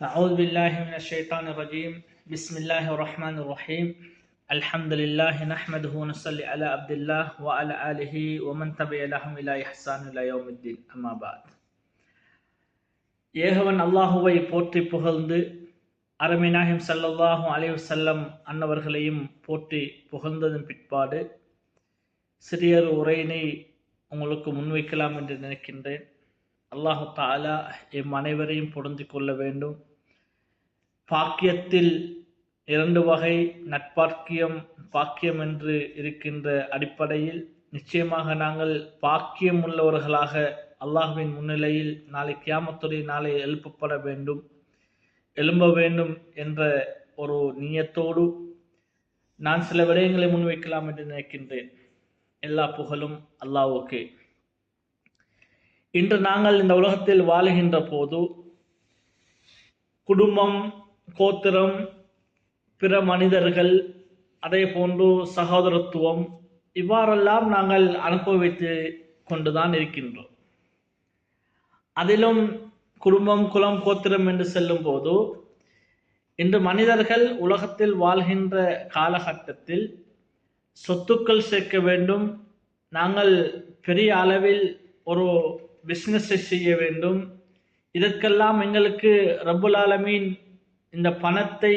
أعوذ بالله من الشيطان الرجيم بسم الله الرحمن الرحيم الحمد لله نحمده ونصلي على عبد الله وعلى آله ومن تبع لهم إلى إحسان إلى يوم الدين أما بعد ஏகவன் அல்லாஹுவை போற்றி புகழ்ந்து அருமை நாயகம் ஸல்லல்லாஹு அலைஹி வஸல்லம் அன்னவர்களையும் போற்றி புகழ்ந்ததன் பிற்பாடு சிறியொரு உரையினை உங்களுக்கு முன்வைக்கலாம் என்று நினைக்கின்றேன். அல்லாஹு தஆலா எம் அனைவரையும் பொருந்தி கொள்ள வேண்டும். பாக்கியத்தில் இரண்டு வகை நட்பாக்கியம் பாக்கியம் என்று இருக்கின்ற அடிப்படையில் நிச்சயமாக நாங்கள் பாக்கியம் உள்ளவர்களாக அல்லாஹ்வின் முன்னிலையில் நாளை கியாமத்துடைய நாளை எழுப்ப வேண்டும் என்ற ஒரு நியத்தோடு நான் சில விடயங்களை முன்வைக்கலாம் என்று நினைக்கின்றேன். எல்லா புகழும் அல்லாஹ்வுக்கே. இன்று நாங்கள் இந்த உலகத்தில் வாழுகின்ற போது குடும்பம், கோத்திரம், பிற மனிதர்கள், அதே போன்று சகோதரத்துவம் இவ்வாறெல்லாம் நாங்கள் அனுபவித்து கொண்டுதான் இருக்கின்றோம். அதிலும் குடும்பம், குலம், கோத்திரம் என்று செல்லும் போது இன்று மனிதர்கள் உலகத்தில் வாழ்கின்ற காலகட்டத்தில் சொத்துக்கள் சேர்க்க வேண்டும், நாங்கள் பெரிய அளவில் ஒரு பிஸ்னஸை செய்ய வேண்டும், இதற்கெல்லாம் எங்களுக்கு ரப்புல் ஆலமீன் இந்த பணத்தை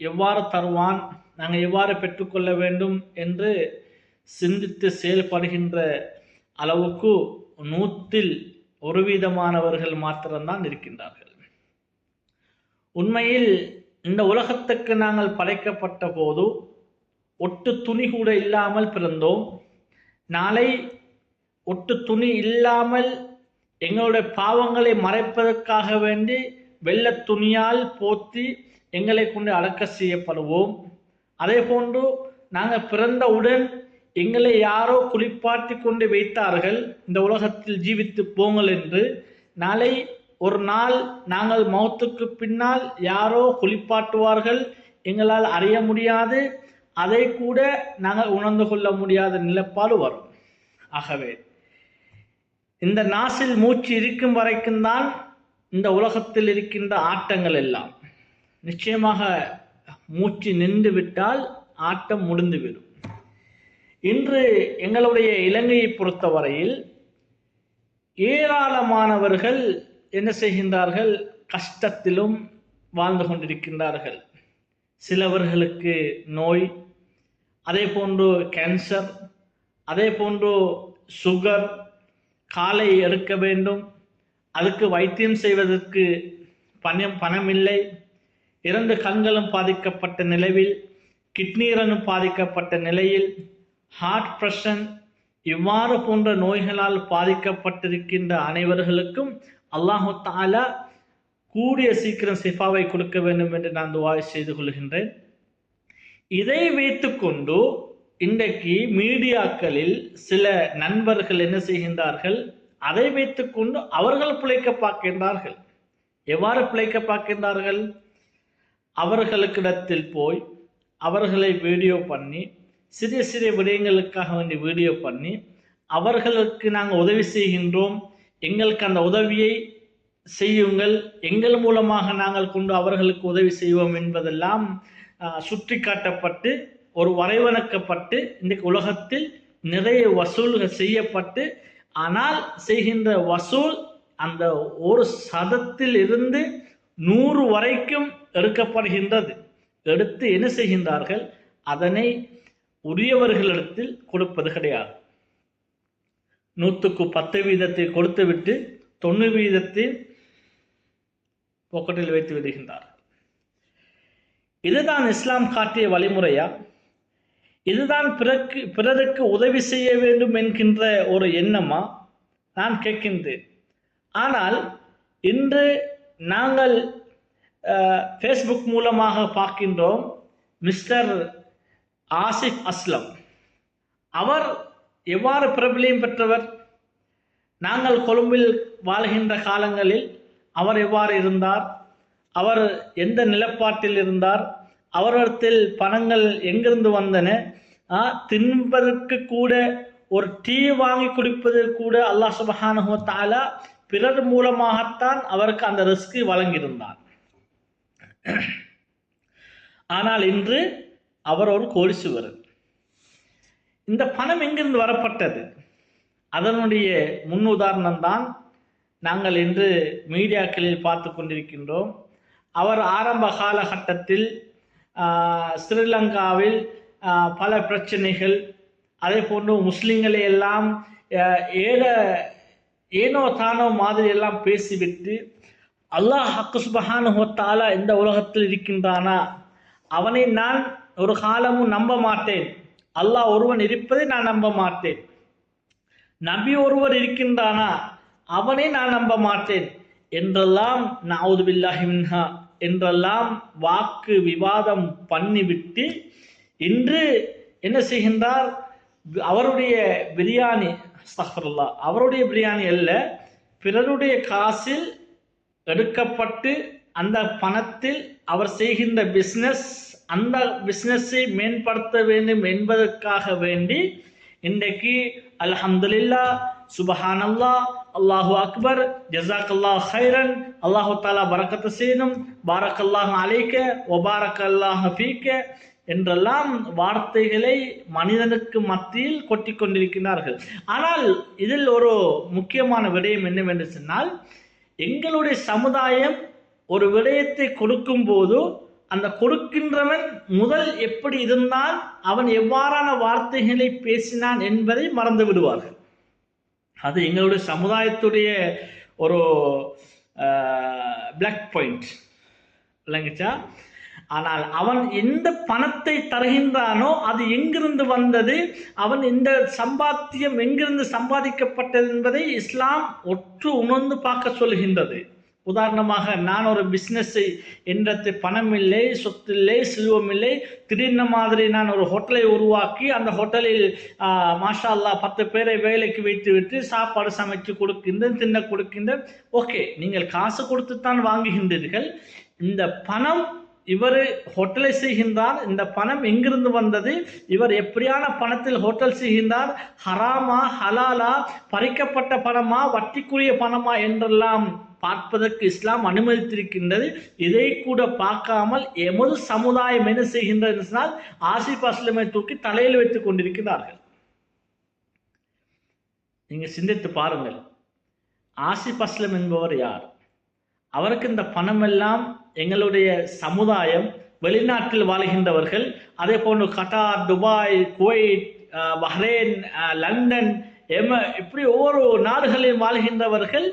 எவ்வாறு தருவான், நாங்கள் எவ்வாறு பெற்றுக்கொள்ள வேண்டும் என்று சிந்தித்து செயல்படுகின்ற அளவுக்கு 100% மாத்திரம்தான் இருக்கின்றார்கள். உண்மையில் இந்த உலகத்துக்கு நாங்கள் படைக்கப்பட்ட போது ஒட்டு துணி கூட இல்லாமல் பிறந்தோம். நாளை ஒட்டு துணி இல்லாமல் எங்களுடைய பாவங்களை மறைப்பதற்காக வேண்டி வெள்ளை துணியால் போத்தி எங்களை கொண்டு அடக்க செய்யப்படுவோம். அதே போன்று நாங்கள் பிறந்தவுடன் எங்களை யாரோ குளிப்பாட்டி கொண்டு வைத்தார்கள், இந்த உலகத்தில் ஜீவித்து போங்கள் என்று. நாளை ஒரு நாள் நாங்கள் மௌத்துக்கு பின்னால் யாரோ குளிப்பாட்டுவார்கள், எங்களால் அறிய முடியாது, அதை கூட நாங்கள் உணர்ந்து கொள்ள முடியாத நிலைப்பாடு வரும். ஆகவே இந்த நாசில் மூச்சு இருக்கும் வரைக்கும் தான் இந்த உலகத்தில் இருக்கின்ற ஆட்டங்கள் எல்லாம். நிச்சயமாக மூச்சு நின்று விட்டால் ஆட்டம் முடிந்துவிடும். இன்று எங்களுடைய இலங்கையை பொறுத்தவரையில் ஏராளமானவர்கள் என்ன செய்கின்றார்கள், கஷ்டத்திலும் வாழ்ந்து கொண்டிருக்கின்றார்கள். சிலவர்களுக்கு நோய், அதே போன்று கேன்சர், அதே போன்று சுகர், காலை எடுக்க வேண்டும், அதுக்கு வைத்தியம் செய்வதற்கு பணம் இல்லை, 2 கண்களும் பாதிக்கப்பட்ட நிலையில், கிட்னீரனும் பாதிக்கப்பட்ட நிலையில், ஹார்ட் பிரஷர் இவ்வாறு போன்ற நோய்களால் பாதிக்கப்பட்டிருக்கின்ற அனைவர்களுக்கும் அல்லாஹு தஆலா கூடிய சீக்கிரம் ஷிஃபாவை கொடுக்க வேண்டும் என்று நான் துஆ செய்து கொள்கின்றேன். இதை வைத்துக்கொண்டு இன்றைக்கு மீடியாக்களில் சில நண்பர்கள் என்ன செய்கின்றார்கள், அதை வைத்துக்கொண்டு அவர்கள் பிழைக்க பார்க்கின்றார்கள். எவ்வாறு பிழைக்க பார்க்கின்றார்கள்? அவர்களுக்கிடத்தில் போய் அவர்களை வீடியோ பண்ணி, சிறிய சிறிய விடயங்களுக்காக வேண்டி வீடியோ பண்ணி, அவர்களுக்கு நாங்கள் உதவி செய்கின்றோம், எங்களுக்கு அந்த உதவியை செய்யுங்கள், எங்கள் மூலமாக நாங்கள் கொண்டு அவர்களுக்கு உதவி செய்வோம் என்பதெல்லாம் சுற்றி காட்டப்பட்டு ஒரு வரைவணக்கப்பட்டு இன்றைக்கு உலகத்தில் நிறைய வசூல்கள் செய்யப்பட்டு, ஆனால் செய்கின்ற வசூல் அந்த ஒரு சதத்தில் இருந்து 100 வரைக்கும் எடுக்கப்படுகின்றது. எடுத்து என்ன செய்கின்றார்கள், அதனை உரியவர்களிடத்தில் கொடுப்பது கிடையாது. 100க்கு 10% கொடுத்துவிட்டு 90% பாக்கெட்டில் வைத்து விடுகின்றார்கள். இதுதான் இஸ்லாம் காட்டிய வழிமுறையா? இதுதான் பிறருக்கு உதவி செய்ய வேண்டும் என்கின்ற ஒரு எண்ணமா? நான் கேட்கின்றேன். ஆனால் இன்று நாங்கள் ஃபேஸ்புக் மூலமாக பார்க்கின்றோம், மிஸ்டர் ஆசிஃப் அஸ்லம் அவர் எவ்வாறு பிரபலியம் பெற்றவர். நாங்கள் கொழும்பில் வாழ்கின்ற காலங்களில் அவர் எவ்வாறு இருந்தார், அவர் எந்த நிலப்பாட்டில் இருந்தார், அவரிடத்தில் பணங்கள் எங்கிருந்து வந்தன, தின்பதற்கு கூட ஒரு டீ வாங்கி குடிப்பது கூட அல்லாஹ் சுப்ஹானஹு வ தஆலா பிறர் மூலமாகத்தான் அவருக்கு அந்த ரிஸ்கை வழங்கியிருந்தார். ஆனால் இன்று அவர் ஒரு கோடீஸ்வரர். இந்த பணம் எங்கிருந்து வரப்பட்டது? அதனுடைய முன்னுதாரணம் தான் நாங்கள் இன்று மீடியாக்களில் பார்த்து கொண்டிருக்கின்றோம். அவர் ஆரம்ப காலகட்டத்தில் ஸ்ரீலங்காவில் பல பிரச்சனைகள், அதே போன்று முஸ்லிம்களை எல்லாம் ஏனோ தானோ மாதிரி எல்லாம் பேசிவிட்டு, அல்லாஹ் சுப்ஹானஹு வ தஆலா இந்த உலகத்தில் இருக்கின்றானா, அவனை நான் ஒரு காலமும் நம்ப மாட்டேன், அல்லாஹ் ஒருவன் இருப்பதை நான் நம்ப மாட்டேன், நபி ஒருவர் இருக்கின்றானா அவனை நான் நம்ப மாட்டேன் என்றெல்லாம் நஅூது பில்லாஹி மின்ஹா என்றெல்லாம் வாக்கு விவாதம் பண்ணிவிட்டு இன்று என்ன செய்கின்றார்? அவருடைய பிரியாணி, அஸ்தக்ஃபிருல்லாஹ், அவருடைய பிரியாணி அல்ல, பிறருடைய காசில் எடுக்கப்பட்டு அந்த பணத்தில் அவர் செய்கின்ற பிஸ்னஸ், அந்த பிஸ்னஸை மேம்படுத்த வேண்டும் என்பதற்காக வேண்டி இன்றைக்கு அல்ஹம்துலில்லாஹ், சுபஹானல்லாஹ், அல்லாஹு அக்பர், ஜஸாக்கல்லாஹு ஹைரன், அல்லாஹு தஆலா பரக்கத்து செய்யணும், பாரக்கல்லாஹு அலைக்க வ பாரக்கல்லாஹு ஃபீக்க என்றெல்லாம் வார்த்தைகளை மனிதனுக்கு மத்தியில் கொட்டிக் கொண்டிருக்கிறார்கள். ஆனால் இதில் ஒரு முக்கியமான விடயம் என்னவென்று சொன்னால், எங்களுடைய சமுதாயம் ஒரு விடயத்தை கொடுக்கும் போது அந்த கொடுக்கின்றவன் முதல் எப்படி இருந்தான், அவன் எவ்வாறான வார்த்தைகளை பேசினான் என்பதை மறந்து விடுவார்கள். அது எங்களுடைய சமுதாயத்துடைய ஒரு பிளாக் பாயிண்ட் இல்லைங்கச்சா. ஆனால் அவன் எந்த பணத்தை தருகின்றானோ அது எங்கிருந்து வந்தது, அவன் இந்த சம்பாத்தியம் எங்கிருந்து சம்பாதிக்கப்பட்டது என்பதை இஸ்லாம் ஒற்று உணர்ந்து பார்க்க சொல்கின்றது. உதாரணமாக, நான் ஒரு பிஸ்னஸை என்றது பணம் இல்லை, சொத்து இல்லை, செல்வம் இல்லை, திடீர்னு மாதிரி நான் ஒரு ஹோட்டலை உருவாக்கி அந்த ஹோட்டலில் மாஷா அல்லாஹ் 10 பேரை வேலைக்கு வைத்து விட்டு சாப்பாடு சமைச்சு கொடுக்கின்றேன், தின்ன கொடுக்கின்றேன். ஓகே, நீங்கள் காசு கொடுத்துத்தான் வாங்குகின்றீர்கள். இந்த பணம், இவர் ஹோட்டலை செய்கின்றார், இந்த பணம் எங்கிருந்து வந்தது, இவர் எப்படியான பணத்தில் ஹோட்டல் செய்கின்றார், ஹராமா ஹலாலா, பறிக்கப்பட்ட பணமா வட்டிக்குரிய பணமா என்றெல்லாம் பார்ப்பதற்கு இஸ்லாம் அனுமதித்திருக்கின்றது. இதை கூட பார்க்காமல் எமது சமுதாயம் என்ன செய்கின்றது சொன்னால், ஆசிப் அஸ்லமை தூக்கி தலையில் வைத்துக் கொண்டிருக்கிறார்கள். நீங்க சிந்தித்து பாருங்கள், ஆசிப் அஸ்லம் என்பவர் யார்? அவருக்கு இந்த பணம் எல்லாம் எங்களுடைய சமுதாயம், வெளிநாட்டில் வாழ்கின்றவர்கள், அதே போன்று Qatar, Dubai, Kuwait, Bahrain, London, இப்படி ஒவ்வொரு நாடுகளில் வாழ்கின்றவர்கள்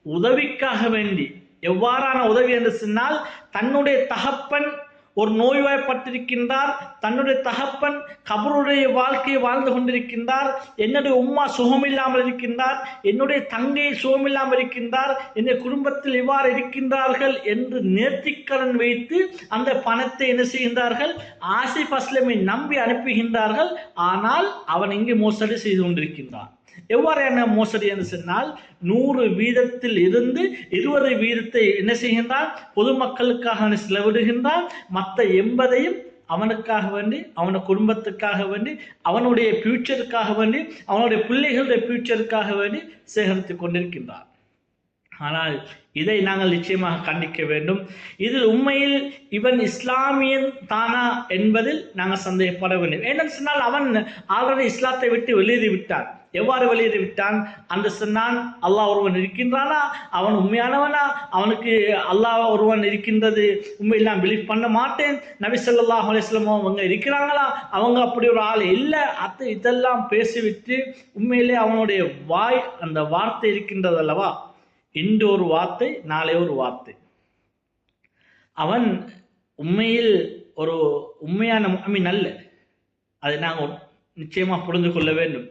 உதவிக்காக வேண்டி, எவ்வாறான உதவி என்று சொன்னால், தன்னுடைய தகப்பன் ஒரு நோய்வாய்ப்பட்டிருக்கின்றார், தன்னுடைய தகப்பன் கபருடைய வாழ்க்கையை வாழ்ந்து கொண்டிருக்கின்றார், என்னுடைய உம்மா சுகமில்லாமல் இருக்கின்றார், என்னுடைய தங்கை சுகமில்லாமல் இருக்கின்றார், என்னுடைய குடும்பத்தில் இவ்வாறு இருக்கின்றார்கள் என்று நேர்த்திக்கடன் வைத்து அந்த பணத்தை என்ன செய்கின்றார்கள்? ஆசிப் அஸ்லமை நம்பி அனுப்புகின்றார்கள். ஆனால் அவன் இங்கே மோசடி செய்து கொண்டிருக்கின்றான். எவ்வாறான மோசடி என்று சொன்னால், 100 வீதத்தில் இருந்து 20 வீதத்தை என்ன செய்கின்றான்? பொதுமக்களுக்காக செலவிடுகின்றான். மற்ற 80ஐயும் அவனுக்காக வேண்டி, அவனுடைய குடும்பத்துக்காக வேண்டி, அவனுடைய ஃபியூச்சருக்காக வேண்டி, அவனுடைய பிள்ளைகளுடைய ஃபியூச்சருக்காக வேண்டி சேகரித்துக் கொண்டிருக்கின்றான். ஆனால் இதை நாங்கள் நிச்சயமாக கண்டிக்க வேண்டும். இதில் உண்மையில் இவன் இஸ்லாமியன் தானா என்பதில் நாங்கள் சந்தேகப்பட வேண்டும். ஏனென்று சொன்னால், அவன் ஆல்ரெடி இஸ்லாத்தை விட்டு வெளியேறிவிட்டான். எவ்வாறு வெளியேறிவிட்டான்? அந்த சொன்னான், அல்லாஹ் ஒருவன் இருக்கின்றானா, அவன் உண்மையானவனா, அவனுக்கு அல்லாஹ் ஒருவன் இருக்கின்றது உண்மையில் நான் பிலீவ் பண்ண மாட்டேன், நபி ஸல்லல்லாஹு அலைஹி வஸல்லம் அவங்க இருக்கிறாங்களா, அவங்க அப்படி ஒரு ஆள் இல்லை, இதெல்லாம் பேசிவிட்டு உண்மையிலே அவனுடைய வாய் அந்த வார்த்தை இருக்கின்றது அல்லவா, இன்று ஒரு வார்த்தை நாளை ஒரு வார்த்தை. அவன் உண்மையில் ஒரு உண்மையான முஃமின் அல்ல. அதை நாங்கள் நிச்சயமா புரிந்து கொள்ள வேண்டும்.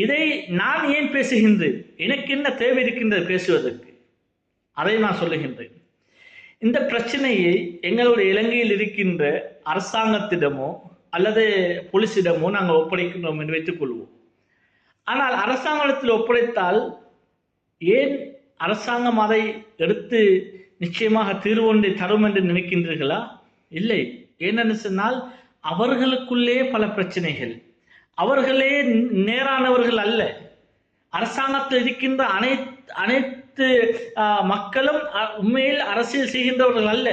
இதை நான் ஏன் பேசுகின்றேன்? எனக்கு என்ன தேவை இருக்கின்றது பேசுவதற்கு? அதை நான் சொல்லுகின்றேன். இந்த பிரச்சனையை எங்களுடைய இலங்கையில் இருக்கின்ற அரசாங்கத்திடமோ அல்லது போலீசிடமோ நாங்கள் ஒப்படைக்கின்றோம் என்று வைத்துக் கொள்வோம். ஆனால் அரசாங்கத்தில் ஒப்படைத்தால் ஏன் அரசாங்கம் அதை எடுத்து நிச்சயமாக தீர்வொன்றை தரும் என்று நினைக்கின்றீர்களா? இல்லை. ஏனென்று சொன்னால், அவர்களுக்குள்ளே பல பிரச்சனைகள், அவர்களே நேரானவர்கள் அல்ல. அரசாங்கத்தில் இருக்கின்ற அனைத்து மக்களும் உண்மையில் அரசியல் செய்கின்றவர்கள் அல்ல.